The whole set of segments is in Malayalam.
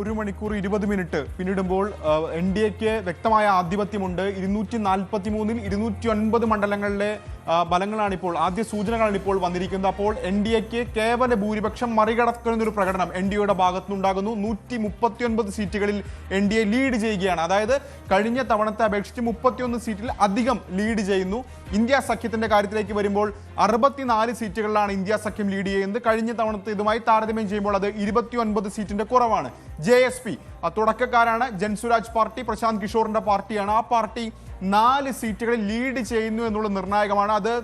1 മണിക്കൂർ 20 മിനിറ്റ് പിന്നിടുമ്പോൾ എൻ ഡി എക്ക് വ്യക്തമായ ആധിപത്യമുണ്ട്. 243-ൽ 209 മണ്ഡലങ്ങളിലെ ഫലങ്ങളാണ് ഇപ്പോൾ, ആദ്യ സൂചനകളാണ് ഇപ്പോൾ വന്നിരിക്കുന്നത്. അപ്പോൾ എൻ ഡി എക്ക് കേവല ഭൂരിപക്ഷം മറികടക്കുന്നൊരു പ്രകടനം എൻ ഡി എയുടെ ഭാഗത്തുനിന്നുണ്ടാകുന്നു. 139 സീറ്റുകളിൽ എൻ ഡി എ ലീഡ് ചെയ്യുകയാണ്. അതായത് കഴിഞ്ഞ തവണത്തെ അപേക്ഷിച്ച് 31 സീറ്റിൽ അധികം ലീഡ് ചെയ്യുന്നു. ഇന്ത്യ സഖ്യത്തിന്റെ കാര്യത്തിലേക്ക് വരുമ്പോൾ 64 സീറ്റുകളിലാണ് ഇന്ത്യ സഖ്യം ലീഡ് ചെയ്യുന്നത്. കഴിഞ്ഞ തവണത്തെ ഇതുമായി താരതമ്യം ചെയ്യുമ്പോൾ അത് 29 സീറ്റിന്റെ കുറവാണ്. JSP തുടക്കക്കാരാണ്. ജൻസുരാജ് പാർട്ടി പ്രശാന്ത് കിഷോറിന്റെ പാർട്ടിയാണ്. ആ പാർട്ടി 4 സീറ്റുകളിൽ ലീഡ് ചെയ്യുന്നു എന്നുള്ളത് നിർണായകമാണ്. അത്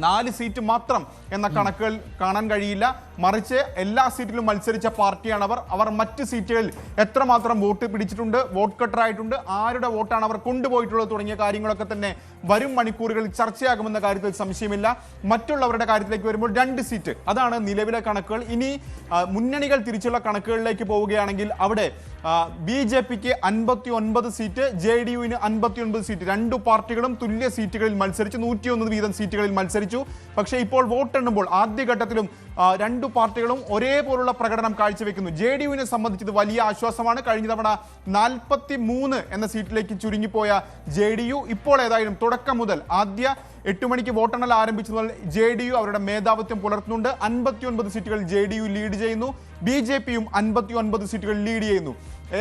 4 സീറ്റ് മാത്രം എന്ന കണക്കുകൾ കാണാൻ കഴിയില്ല. മറിച്ച് എല്ലാ സീറ്റിലും മത്സരിച്ച പാർട്ടിയാണ് അവർ മറ്റ് സീറ്റുകളിൽ എത്രമാത്രം വോട്ട് പിടിച്ചിട്ടുണ്ട്, വോട്ട് കട്ടറായിട്ടുണ്ട്, ആരുടെ വോട്ടാണ് അവർ കൊണ്ടുപോയിട്ടുള്ളത് തുടങ്ങിയ കാര്യങ്ങളൊക്കെ തന്നെ വരും മണിക്കൂറുകളിൽ ചർച്ചയാകുമെന്ന കാര്യത്തിൽ സംശയമില്ല. മറ്റുള്ളവരുടെ കാര്യത്തിലേക്ക് വരുമ്പോൾ 2 സീറ്റ്, അതാണ് നിലവിലെ കണക്കുകൾ. ഇനി മുന്നണികൾ തിരിച്ചുള്ള കണക്കുകളിലേക്ക് പോവുകയാണെങ്കിൽ അവിടെ BJPക്ക് 59 സീറ്റ്, JDUവിന് 59 സീറ്റ്. 2 പാർട്ടികളും തുല്യ സീറ്റുകളിൽ മത്സരിച്ചു, 101 വീതം സീറ്റുകളിൽ മത്സരിച്ചു. പക്ഷേ ഇപ്പോൾ വോട്ടെണ്ണുമ്പോൾ ആദ്യഘട്ടത്തിലും 2 പാർട്ടികളും ഒരേപോലുള്ള പ്രകടനം കാഴ്ചവെക്കുന്നു. JDUവിനെ സംബന്ധിച്ച് ഇത് വലിയ ആശ്വാസമാണ്. കഴിഞ്ഞ തവണ 43 എന്ന സീറ്റിലേക്ക് ചുരുങ്ങിപ്പോയ JDU ഇപ്പോൾ ഏതായാലും തുടക്കം മുതൽ ആദ്യ 8 മണിക്ക് വോട്ടെണ്ണൽ ആരംഭിച്ചു മുതൽ JDU അവരുടെ മേധാവിത്വം പുലർത്തുന്നുണ്ട്. 59 സീറ്റുകൾ JDU ലീഡ് ചെയ്യുന്നു. BJPയും 59 സീറ്റുകൾ ലീഡ് ചെയ്യുന്നു.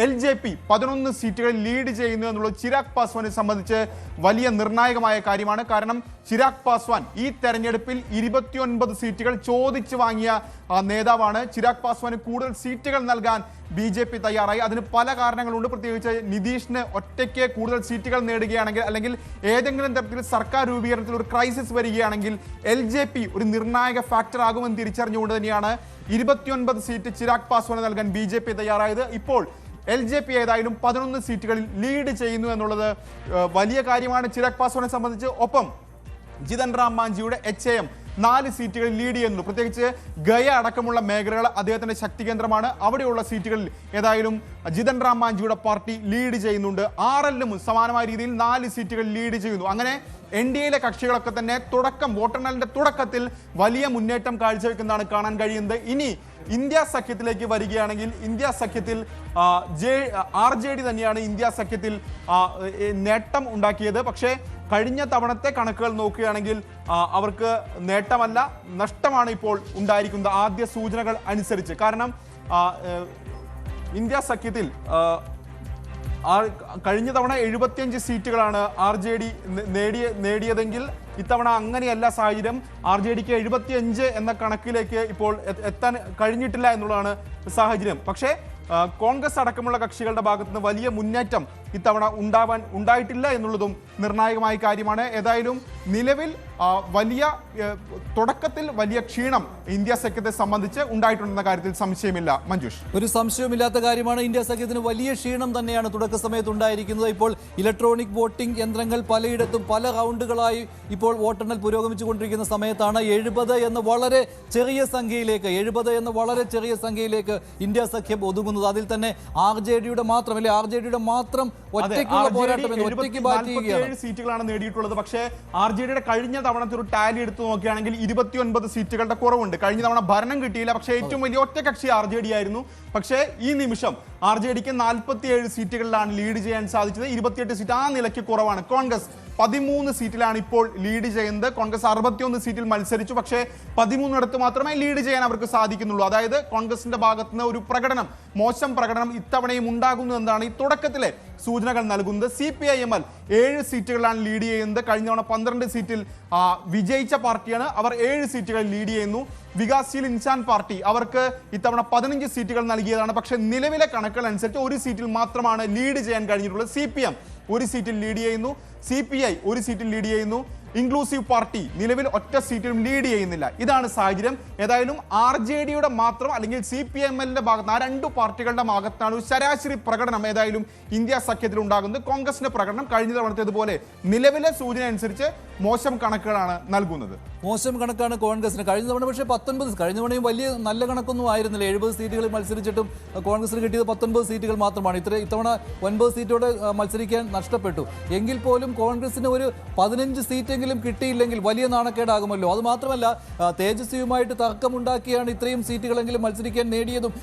LJP 11 സീറ്റുകൾ ലീഡ് ചെയ്യുന്നു എന്നുള്ളത് ചിരാഗ് പാസ്വാനെ സംബന്ധിച്ച് വലിയ നിർണായകമായ കാര്യമാണ്. കാരണം ചിരാഗ് പാസ്വാൻ ഈ തെരഞ്ഞെടുപ്പിൽ 29 സീറ്റുകൾ ചോദിച്ചു വാങ്ങിയ നേതാവാണ്. ചിരാഗ് പാസ്വാന് കൂടുതൽ സീറ്റുകൾ നൽകാൻ BJP തയ്യാറായി. അതിന് പല കാരണങ്ങളുണ്ട്. പ്രത്യേകിച്ച് നിതീഷിന് ഒറ്റയ്ക്ക് കൂടുതൽ സീറ്റുകൾ നേടുകയാണെങ്കിൽ, അല്ലെങ്കിൽ ഏതെങ്കിലും തരത്തിൽ സർക്കാർ രൂപീകരണത്തിൽ ഒരു ക്രൈസിസ് വരികയാണെങ്കിൽ LJP ഒരു നിർണായക ഫാക്ടർ ആകുമെന്ന് തിരിച്ചറിഞ്ഞുകൊണ്ട് തന്നെയാണ് 29 സീറ്റ് ചിരാഗ് പാസ്വാന് നൽകാൻ BJP തയ്യാറായത്. ഇപ്പോൾ LJP ഏതായാലും 11 സീറ്റുകളിൽ ലീഡ് ചെയ്യുന്നു എന്നുള്ളത് വലിയ കാര്യമാണ് ചിരാഗ് പാസ്വാനെ സംബന്ധിച്ച്. ഒപ്പം ജിതൻ റാം മാഞ്ചിയുടെ HAM 4 സീറ്റുകളിൽ ലീഡ് ചെയ്യുന്നു. പ്രത്യേകിച്ച് ഗയ അടക്കമുള്ള മേഖലകൾ അദ്ദേഹത്തിന്റെ ശക്തി കേന്ദ്രമാണ്. അവിടെയുള്ള സീറ്റുകളിൽ ഏതായാലും ജിതൻ റാം മാഞ്ചിയുടെ പാർട്ടി ലീഡ് ചെയ്യുന്നുണ്ട്. RLലും സമാനമായ രീതിയിൽ 4 സീറ്റുകൾ ലീഡ് ചെയ്യുന്നു. അങ്ങനെ NDAയിലെ കക്ഷികളൊക്കെ തന്നെ വോട്ടെണ്ണലിന്റെ തുടക്കത്തിൽ വലിയ മുന്നേറ്റം കാഴ്ചവെക്കുന്നതാണ് കാണാൻ കഴിയുന്നത്. ഇനി ഇന്ത്യ സഖ്യത്തിലേക്ക് വരികയാണെങ്കിൽ ഇന്ത്യ സഖ്യത്തിൽ RJD തന്നെയാണ് ഇന്ത്യ സഖ്യത്തിൽ നേട്ടം ഉണ്ടാക്കിയത്. പക്ഷേ കഴിഞ്ഞ തവണത്തെ കണക്കുകൾ നോക്കുകയാണെങ്കിൽ അവർക്ക് നേട്ടമല്ല, നഷ്ടമാണ് ഇപ്പോൾ ഉണ്ടായിരിക്കുന്നത് ആദ്യ സൂചനകൾ അനുസരിച്ച്. കാരണം ഇന്ത്യ സഖ്യത്തിൽ കഴിഞ്ഞ തവണ 75 സീറ്റുകളാണ് RJD നേടിയതെങ്കിൽ ഇത്തവണ അങ്ങനെയല്ല സാഹചര്യം. RJDക്ക് 75 എന്ന കണക്കിലേക്ക് ഇപ്പോൾ എത്താൻ കഴിഞ്ഞിട്ടില്ല എന്നുള്ളതാണ് സാഹചര്യം. പക്ഷേ കോൺഗ്രസ് അടക്കമുള്ള കക്ഷികളുടെ ഭാഗത്തുനിന്ന് വലിയ മുന്നേറ്റം ഇത്തവണ ഉണ്ടായിട്ടില്ല എന്നുള്ളതും നിർണായകമായ കാര്യമാണ്. ഏതായാലും നിലവിൽ തുടക്കത്തിൽ വലിയ ക്ഷീണം ഇന്ത്യ സഖ്യത്തെ സംബന്ധിച്ച് ഉണ്ടായിട്ടുണ്ടെന്ന കാര്യത്തിൽ സംശയമില്ല. മഞ്ജുഷ്, ഒരു സംശയമില്ലാത്ത കാര്യമാണ്. ഇന്ത്യ സഖ്യത്തിന് വലിയ ക്ഷീണം തന്നെയാണ് തുടക്ക സമയത്ത് ഉണ്ടായിരിക്കുന്നത്. ഇപ്പോൾ ഇലക്ട്രോണിക് വോട്ടിംഗ് യന്ത്രങ്ങൾ പലയിടത്തും പല റൗണ്ടുകളായി ഇപ്പോൾ വോട്ടെണ്ണൽ പുരോഗമിച്ചുകൊണ്ടിരിക്കുന്ന സമയത്താണ് 70 എന്ന വളരെ ചെറിയ സംഖ്യയിലേക്ക് ഇന്ത്യ സഖ്യം ഒതുങ്ങുന്നത്. അതിൽ തന്നെ RJDയുടെ മാത്രം ഒറ്റയ്ക്കുള്ള പോരാട്ടം, ഒറ്റയ്ക്ക് ബാറ്റ് ചെയ്യുകയാണ്. സീറ്റുകളാണ് നേടിയിട്ടുള്ളത്. പക്ഷേ RJDയുടെ കഴിഞ്ഞ തവണത്തെ ഒരു ടാലി എടുത്തു നോക്കുകയാണെങ്കിൽ 29 സീറ്റുകളുടെ കുറവുണ്ട്. കഴിഞ്ഞ തവണ ഭരണം കിട്ടിയില്ല, പക്ഷേ ഏറ്റവും വലിയ ഒറ്റകക്ഷി RJD ആയിരുന്നു. പക്ഷേ ഈ നിമിഷം RJDക്ക് 47 സീറ്റുകളിലാണ് ലീഡ് ചെയ്യാൻ സാധിച്ചത്. 28 സീറ്റ് ആ നിലയ്ക്ക് കുറവാണ്. കോൺഗ്രസ് 13 സീറ്റിലാണ് ഇപ്പോൾ ലീഡ് ചെയ്യുന്നത്. കോൺഗ്രസ് 61 സീറ്റിൽ മത്സരിച്ചു, പക്ഷേ 13 മാത്രമേ ലീഡ് ചെയ്യാൻ അവർക്ക് സാധിക്കുന്നുള്ളൂ. അതായത് കോൺഗ്രസിന്റെ ഭാഗത്തുനിന്ന് ഒരു മോശം പ്രകടനം ഇത്തവണയും ഉണ്ടാകുന്നു എന്നാണ് ഈ തുടക്കത്തിലെ സൂചനകൾ നൽകുന്നത്. CPIML 7 സീറ്റുകളിലാണ് ലീഡ് ചെയ്യുന്നത്. കഴിഞ്ഞ തവണ 12 സീറ്റിൽ വിജയിച്ച പാർട്ടിയാണ്. അവർ 7 സീറ്റുകൾ ലീഡ് ചെയ്യുന്നു. വികാസ്ശീൽ ഇൻസാൻ പാർട്ടി അവർക്ക് ഇത്തവണ 15 സീറ്റുകൾ നൽകിയതാണ്. പക്ഷേ നിലവിലെ കണക്കുകൾ അനുസരിച്ച് 1 സീറ്റിൽ മാത്രമാണ് ലീഡ് ചെയ്യാൻ കഴിഞ്ഞിട്ടുള്ളത്. CPM 1 സീറ്റിൽ ലീഡ് ചെയ്യുന്നു. CPI 1 സീറ്റിൽ ലീഡ് ചെയ്യുന്നു. ഇൻക്ലൂസീവ് പാർട്ടി നിലവിൽ ഒറ്റ സീറ്റിലും ലീഡ് ചെയ്യുന്നില്ല. ഇതാണ് സാഹചര്യം. ഏതായാലും RJDയുടെ മാത്രം അല്ലെങ്കിൽ CPIMLന്റെ ഭാഗത്ത്, ആ 2 പാർട്ടികളുടെ ഭാഗത്താണ് ഒരു ശരാശരി പ്രകടനം ഏതായാലും ഇന്ത്യ സഖ്യത്തിൽ ഉണ്ടാകുന്നത്. കോൺഗ്രസിന്റെ പ്രകടനം കഴിഞ്ഞ തവണത്തേതുപോലെ നിലവിലെ സൂചന അനുസരിച്ച് മോശം കണക്കുകളാണ് നൽകുന്നത്. മോശം കണക്കാണ് കോൺഗ്രസിന്. കഴിഞ്ഞ തവണ പക്ഷേ 19, കഴിഞ്ഞ തവണയും വലിയ നല്ല കണക്കൊന്നും ആയിരുന്നില്ല. 70 സീറ്റുകളിൽ മത്സരിച്ചിട്ടും കോൺഗ്രസിന് കിട്ടിയത് 19 സീറ്റുകൾ മാത്രമാണ്. ഇത്തവണ 9 സീറ്റോടെ മത്സരിക്കാൻ നഷ്ടപ്പെട്ടു. എങ്കിൽ പോലും കോൺഗ്രസിന് ഒരു 15 സീറ്റെങ്കിലും കിട്ടിയില്ലെങ്കിൽ വലിയ നാണക്കേടാകുമല്ലോ. അതുമാത്രമല്ല, തേജസ്വിയുമായിട്ട് തർക്കമുണ്ടാക്കിയാണ് ഇത്രയും സീറ്റുകളെങ്കിലും മത്സരിക്കാൻ നേടിയതും.